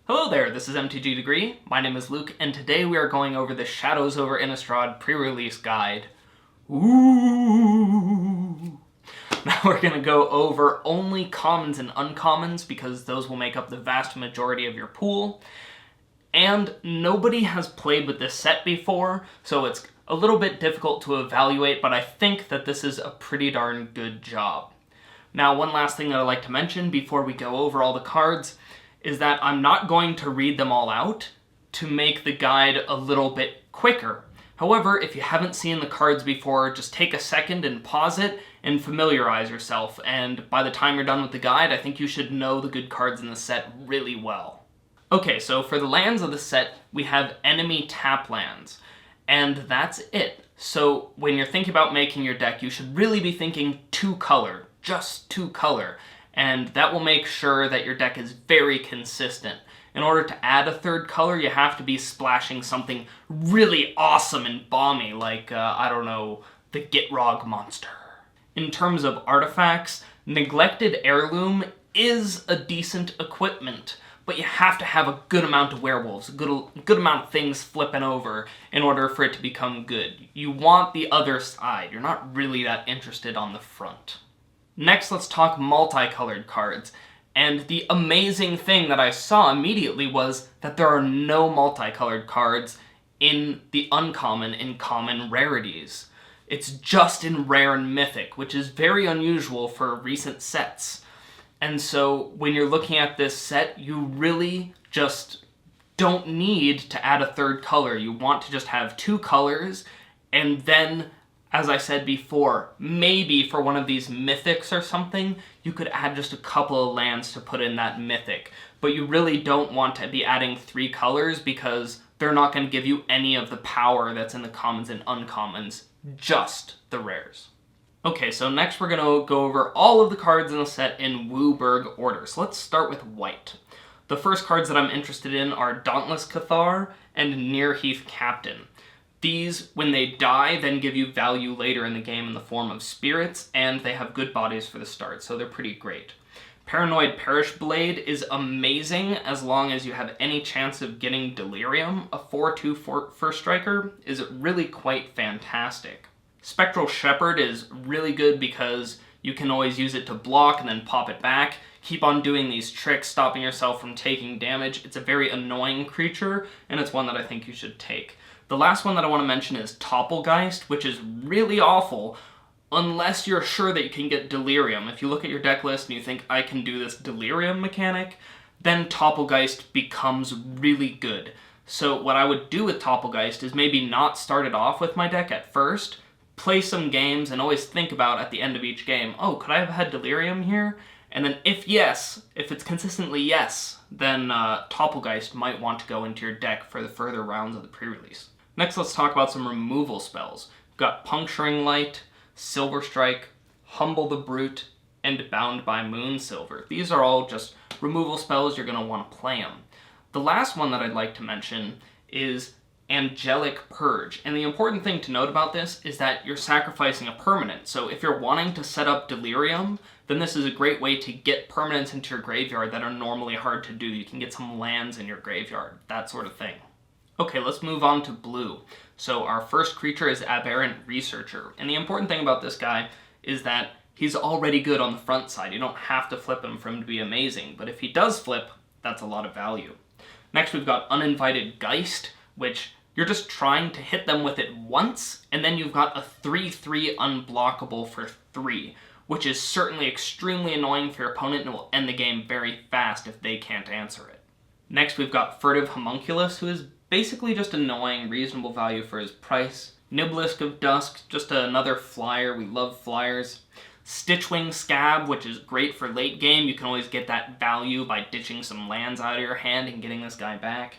Hello there, this is MTG Degree, my name is Luke, and today we are going over the Shadows over Innistrad pre-release guide. Ooh! Now we're going to go over only commons and uncommons because those will make up the vast majority of your pool. And nobody has played with this set before, so it's a little bit difficult to evaluate, but I think that this is a pretty darn good job. Now, one last thing that I'd like to mention before we go over all the cards is that I'm not going to read them all out to make the guide a little bit quicker. However, if you haven't seen the cards before, just take a second and pause it and familiarize yourself, and by the time you're done with the guide, I think you should know the good cards in the set really well. Okay, so for the lands of the set, we have enemy tap lands, and that's it. So when you're thinking about making your deck, you should really be thinking 2-color, just 2-color. And that will make sure that your deck is very consistent. In order to add a third color, you have to be splashing something really awesome and balmy, like, I don't know, the Gitrog monster. In terms of artifacts, Neglected Heirloom is a decent equipment, but you have to have a good amount of werewolves, a good amount of things flipping over in order for it to become good. You want the other side. You're not really that interested on the front. Next, let's talk multicolored cards. And the amazing thing that I saw immediately was that there are no multicolored cards in the uncommon and common rarities. It's just in rare and mythic, which is very unusual for recent sets. And so when you're looking at this set, you really just don't need to add a third color. You want to just have 2 colors, and then, as I said before, maybe for one of these mythics or something, you could add just a couple of lands to put in that mythic. But you really don't want to be adding 3 colors because they're not going to give you any of the power that's in the commons and uncommons, just the rares. Okay, so next we're going to go over all of the cards in the set in Wooburg order. So let's start with white. The first cards that I'm interested in are Dauntless Cathar and Nearheath Captain. These, when they die, then give you value later in the game in the form of spirits, and they have good bodies for the start, so they're pretty great. Paranoid Perish Blade is amazing as long as you have any chance of getting Delirium. A 4/2 first striker is really quite fantastic. Spectral Shepard is really good because you can always use it to block and then pop it back. Keep on doing these tricks, stopping yourself from taking damage. It's a very annoying creature, and it's one that I think you should take. The last one that I want to mention is Topol Geist, which is really awful unless you're sure that you can get Delirium. If you look at your deck list and you think, I can do this Delirium mechanic, then Topol Geist becomes really good. So what I would do with Topol Geist is maybe not start it off with my deck at first, play some games, and always think about at the end of each game, oh, could I have had Delirium here? And then if yes, if it's consistently yes, then Topol Geist might want to go into your deck for the further rounds of the pre-release. Next, let's talk about some removal spells. We've got Puncturing Light, Silver Strike, Humble the Brute, and Bound by Moonsilver. These are all just removal spells. You're going to want to play them. The last one that I'd like to mention is Angelic Purge. And the important thing to note about this is that you're sacrificing a permanent. So if you're wanting to set up Delirium, then this is a great way to get permanents into your graveyard that are normally hard to do. You can get some lands in your graveyard, that sort of thing. Okay, let's move on to blue. So our first creature is Aberrant Researcher. And the important thing about this guy is that he's already good on the front side. You don't have to flip him for him to be amazing. But if he does flip, that's a lot of value. Next, we've got Uninvited Geist, which you're just trying to hit them with it once, and then you've got a 3/3 unblockable for 3, which is certainly extremely annoying for your opponent and will end the game very fast if they can't answer it. Next, we've got Furtive Homunculus, who is basically just annoying, reasonable value for his price. Nibblisk of Dusk, just another flyer. We love flyers. Stitchwing Scab, which is great for late game. You can always get that value by ditching some lands out of your hand and getting this guy back.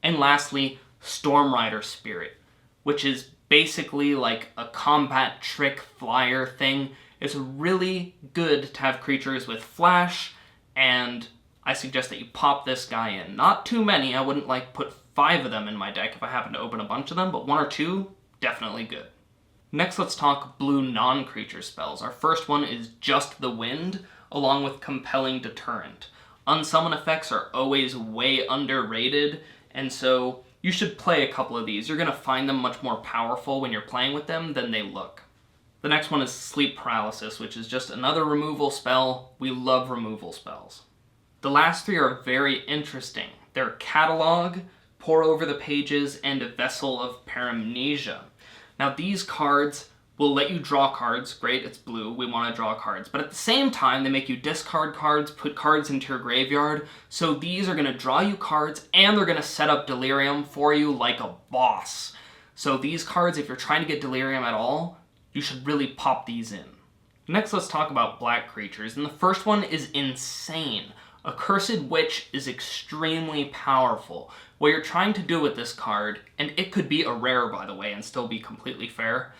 And lastly, Stormrider Spirit, which is basically like a combat trick flyer thing. It's really good to have creatures with flash, and I suggest that you pop this guy in. Not too many. I wouldn't put 5 of them in my deck if I happen to open a bunch of them, but 1 or 2, definitely good. Next, let's talk blue non-creature spells. Our first one is Just the Wind, along with Compelling Deterrent. Unsummon effects are always way underrated, and so you should play a couple of these. You're going to find them much more powerful when you're playing with them than they look. The next one is Sleep Paralysis, which is just another removal spell. We love removal spells. The last three are very interesting. They're Catalog, Pour Over the Pages, and a Vessel of Paramnesia. Now these cards will let you draw cards. Great, it's blue, we want to draw cards. But at the same time, they make you discard cards, put cards into your graveyard. So these are going to draw you cards, and they're going to set up Delirium for you like a boss. So these cards, if you're trying to get Delirium at all, you should really pop these in. Next, let's talk about black creatures. And the first one is Insane. Accursed Witch is extremely powerful. What you're trying to do with this card, and it could be a rare by the way and still be completely fair,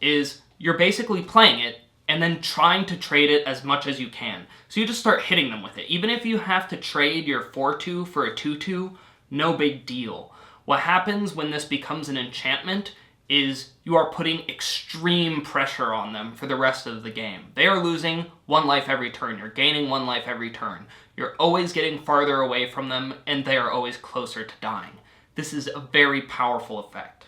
is you're basically playing it and then trying to trade it as much as you can. So you just start hitting them with it. Even if you have to trade your 4/2 for a 2/2, no big deal. What happens when this becomes an enchantment is you are putting extreme pressure on them for the rest of the game. They are losing 1 life every turn. You're gaining 1 life every turn. You're always getting farther away from them, and they are always closer to dying. This is a very powerful effect.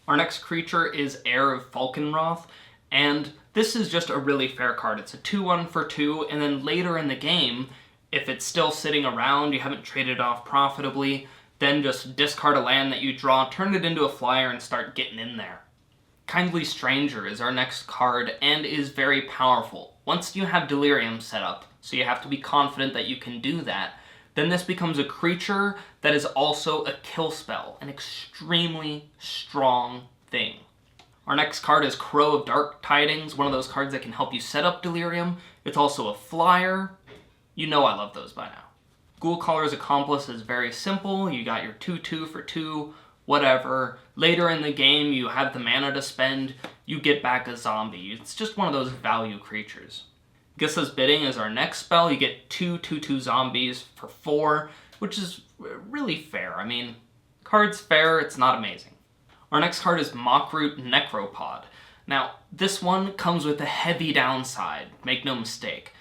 Our next creature is Heir of Falkenroth, and this is just a really fair card. It's a 2/1 for 2, and then later in the game, if it's still sitting around, you haven't traded off profitably, then just discard a land that you draw, turn it into a flyer, and start getting in there. Kindly Stranger is our next card, and is very powerful. Once you have Delirium set up, so you have to be confident that you can do that, then this becomes a creature that is also a kill spell, an extremely strong thing. Our next card is Crow of Dark Tidings, one of those cards that can help you set up Delirium. It's also a flyer. You know I love those by now. Ghoulcaller's Accomplice is very simple. You got your 2/2 for 2, whatever. Later in the game, you have the mana to spend, you get back a zombie. It's just one of those value creatures. Gissa's Bidding is our next spell. You get 2/2/2 zombies for 4, which is really fair. I mean, card's fair, it's not amazing. Our next card is Mockroot Necropod. Now, this one comes with a heavy downside, make no mistake,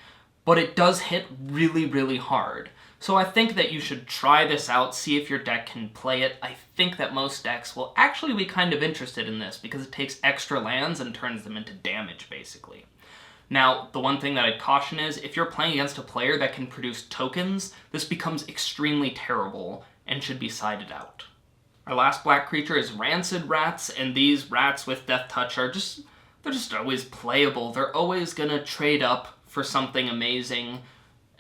but it does hit really, really hard. So I think that you should try this out, see if your deck can play it. I think that most decks will actually be kind of interested in this because it takes extra lands and turns them into damage, basically. Now, the one thing that I'd caution is, if you're playing against a player that can produce tokens, this becomes extremely terrible and should be sided out. Our last black creature is Rancid Rats, and these rats with Death Touch are they're just always playable. They're always gonna trade up for something amazing,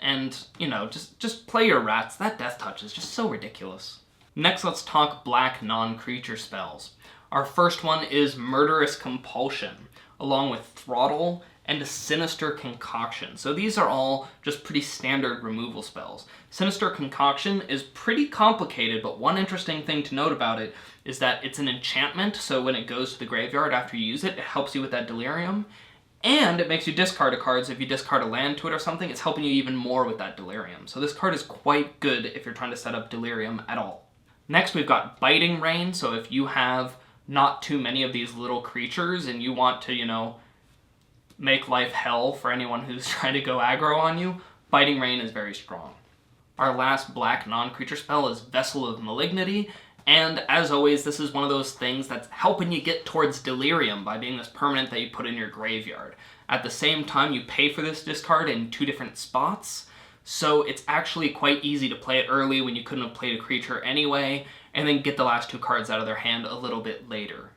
and, you know, just play your rats. That Death Touch is just so ridiculous. Next, let's talk black non-creature spells. Our first one is Murderous Compulsion, along with Throttle and a Sinister Concoction. So these are all just pretty standard removal spells. Sinister Concoction is pretty complicated, but one interesting thing to note about it is that it's an enchantment, so when it goes to the graveyard after you use it, it helps you with that Delirium, and it makes you discard a card, so if you discard a land to it or something, it's helping you even more with that Delirium. So this card is quite good if you're trying to set up Delirium at all. Next, we've got Biting Rain, so if you have not too many of these little creatures and you want to, you know, make life hell for anyone who's trying to go aggro on you, Biting Rain is very strong. Our last black non-creature spell is Vessel of Malignity, and as always, this is one of those things that's helping you get towards Delirium by being this permanent that you put in your graveyard. At the same time, you pay for this discard in 2 different spots, so it's actually quite easy to play it early when you couldn't have played a creature anyway, and then get the last 2 cards out of their hand a little bit later.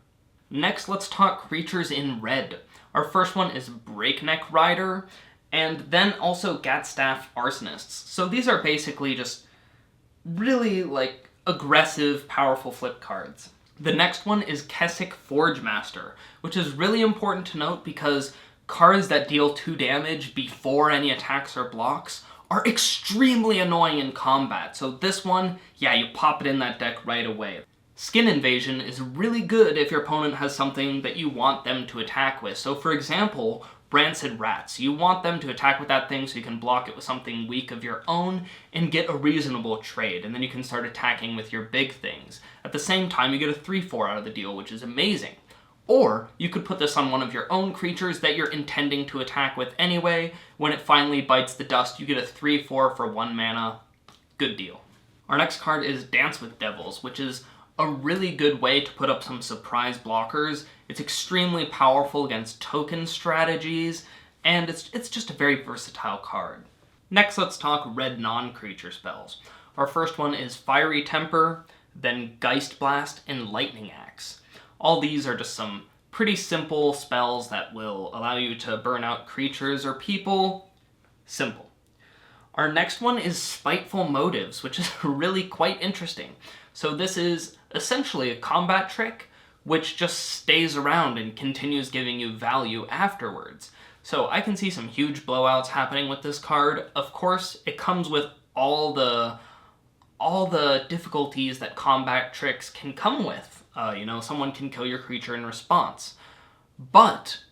Next, let's talk creatures in red. Our first one is Breakneck Rider, and then also Gatstaff Arsonists. So these are basically just really, like, aggressive, powerful flip cards. The next one is Kecak Forge Master, which is really important to note because cards that deal 2 damage before any attacks or blocks are extremely annoying in combat. So this one, yeah, you pop it in that deck right away. Skin Invasion is really good if your opponent has something that you want them to attack with. So for example, Rancid Rats. You want them to attack with that thing so you can block it with something weak of your own and get a reasonable trade, and then you can start attacking with your big things. At the same time, you get a 3/4 out of the deal, which is amazing. Or you could put this on one of your own creatures that you're intending to attack with anyway. When it finally bites the dust, you get a 3/4 for 1 mana. Good deal. Our next card is Dance with Devils, which is a really good way to put up some surprise blockers. It's extremely powerful against token strategies, and it's just a very versatile card. Next, let's talk red non-creature spells. Our first one is Fiery Temper, then Geist Blast, and Lightning Axe. All these are just some pretty simple spells that will allow you to burn out creatures or people. Simple. Our next one is Spiteful Motives, which is really quite interesting. So this is essentially a combat trick, which just stays around and continues giving you value afterwards. So I can see some huge blowouts happening with this card. Of course, it comes with all the difficulties that combat tricks can come with. Someone can kill your creature in response. But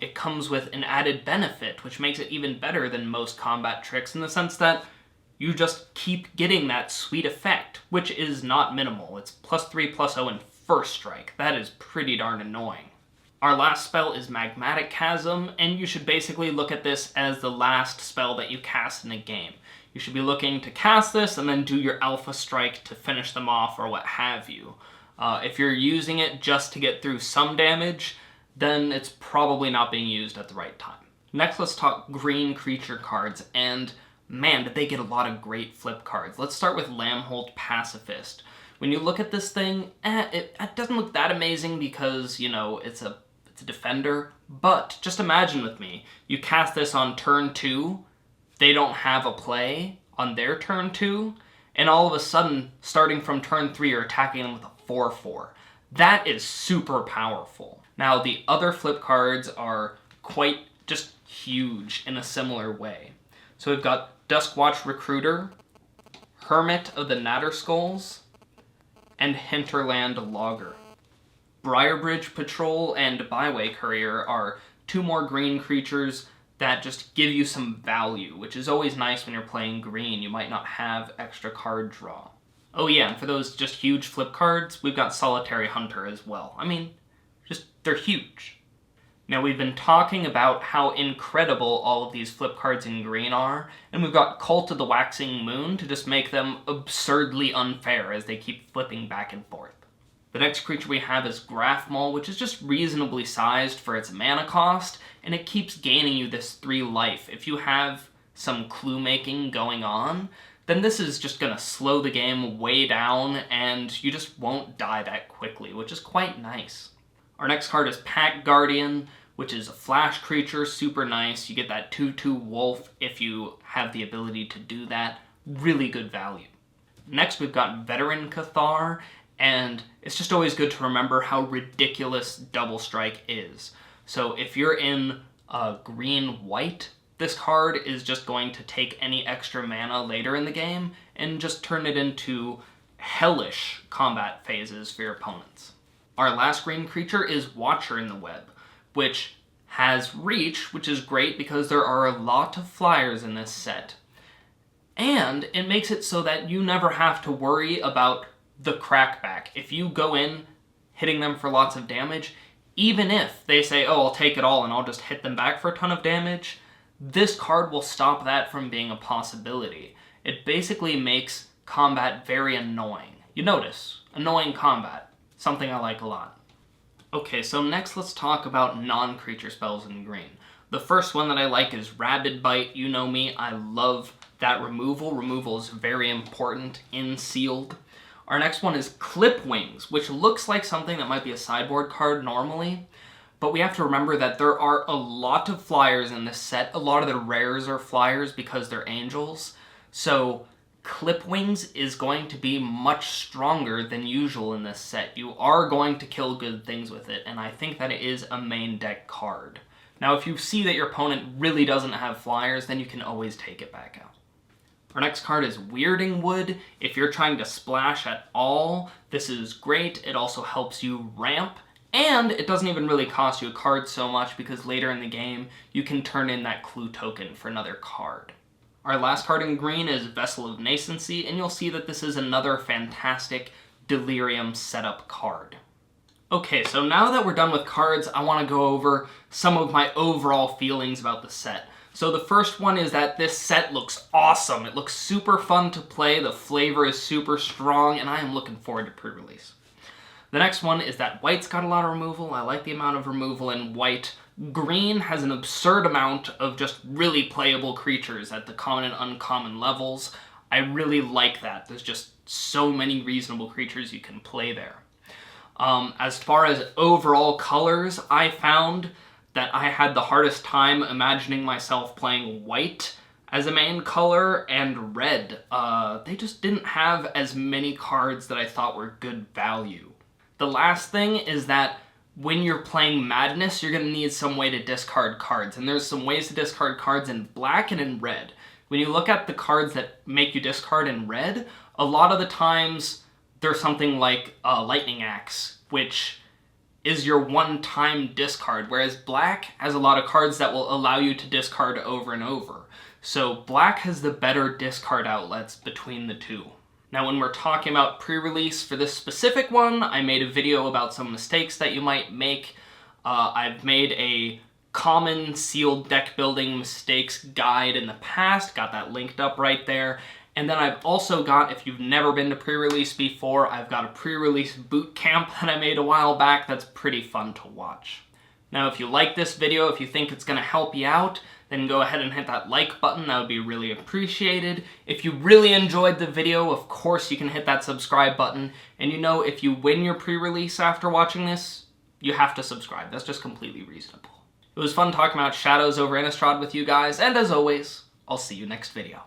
it comes with an added benefit, which makes it even better than most combat tricks in the sense that you just keep getting that sweet effect, which is not minimal. It's +3/+0 in first strike. That is pretty darn annoying. Our last spell is Magmatic Chasm, and you should basically look at this as the last spell that you cast in a game. You should be looking to cast this and then do your Alpha Strike to finish them off or what have you. If you're using it just to get through some damage, then it's probably not being used at the right time. Next, let's talk green creature cards, and man, did they get a lot of great flip cards. Let's start with Lambholt Pacifist. When you look at this thing, it doesn't look that amazing because, it's a defender, but just imagine with me, you cast this on turn 2, they don't have a play on their turn 2, and all of a sudden, starting from turn 3, you're attacking them with a 4/4. That is super powerful. Now, the other flip cards are quite just huge in a similar way. So we've got Duskwatch Recruiter, Hermit of the Natterskulls, and Hinterland Logger. Briarbridge Patrol and Byway Courier are 2 more green creatures that just give you some value, which is always nice when you're playing green. You might not have extra card draw. Oh yeah, and for those just huge flip cards, we've got Solitary Hunter as well. They're huge. Now, we've been talking about how incredible all of these flip cards in green are, and we've got Cult of the Waxing Moon to just make them absurdly unfair as they keep flipping back and forth. The next creature we have is Grafmaul, which is just reasonably sized for its mana cost, and it keeps gaining you this 3 life. If you have some clue making going on, then this is just going to slow the game way down, and you just won't die that quickly, which is quite nice. Our next card is Pack Guardian, which is a flash creature, super nice. You get that 2/2 wolf if you have the ability to do that. Really good value. Next, we've got Veteran Cathar, and it's just always good to remember how ridiculous Double Strike is. So if you're in green-white, this card is just going to take any extra mana later in the game and just turn it into hellish combat phases for your opponents. Our last green creature is Watcher in the Web, which has reach, which is great because there are a lot of flyers in this set. And it makes it so that you never have to worry about the crackback. If you go in hitting them for lots of damage, even if they say, oh, I'll take it all and I'll just hit them back for a ton of damage, this card will stop that from being a possibility. It basically makes combat very annoying. You notice, annoying combat. Something I like a lot. Okay, so next let's talk about non-creature spells in green. The first one that I like is Rabid Bite. You know me, I love that removal. Removal is very important in Sealed. Our next one is Clip Wings, which looks like something that might be a sideboard card normally, but we have to remember that there are a lot of flyers in this set. A lot of the rares are flyers because they're angels, so Clip Wings is going to be much stronger than usual in this set. You are going to kill good things with it, and I think that it is a main deck card. Now, if you see that your opponent really doesn't have flyers, then you can always take it back out. Our next card is Weirding Wood. If you're trying to splash at all, this is great. It also helps you ramp, and it doesn't even really cost you a card so much because later in the game, you can turn in that clue token for another card. Our last card in green is Vessel of Nascency, and you'll see that this is another fantastic Delirium setup card. Okay, so now that we're done with cards, I want to go over some of my overall feelings about the set. So the first one is that this set looks awesome. It looks super fun to play, the flavor is super strong, and I am looking forward to pre-release. The next one is that white's got a lot of removal. I like the amount of removal in white. Green has an absurd amount of just really playable creatures at the common and uncommon levels. I really like that. There's just so many reasonable creatures you can play there. As far as overall colors, I found that I had the hardest time imagining myself playing white as a main color and red. They just didn't have as many cards that I thought were good value. The last thing is that when you're playing Madness, you're going to need some way to discard cards, and there's some ways to discard cards in black and in red. When you look at the cards that make you discard in red, a lot of the times there's something like Lightning Axe, which is your one-time discard, whereas black has a lot of cards that will allow you to discard over and over. So black has the better discard outlets between the two. Now when we're talking about pre-release for this specific one, I made a video about some mistakes that you might make. I've made a common sealed deck building mistakes guide in the past, got that linked up right there. And then I've also got, if you've never been to pre-release before, I've got a pre-release boot camp that I made a while back that's pretty fun to watch. Now if you like this video, if you think it's going to help you out, then go ahead and hit that like button. That would be really appreciated. If you really enjoyed the video, of course you can hit that subscribe button. And you know, if you win your pre-release after watching this, you have to subscribe. That's just completely reasonable. It was fun talking about Shadows over Innistrad with you guys, and as always, I'll see you next video.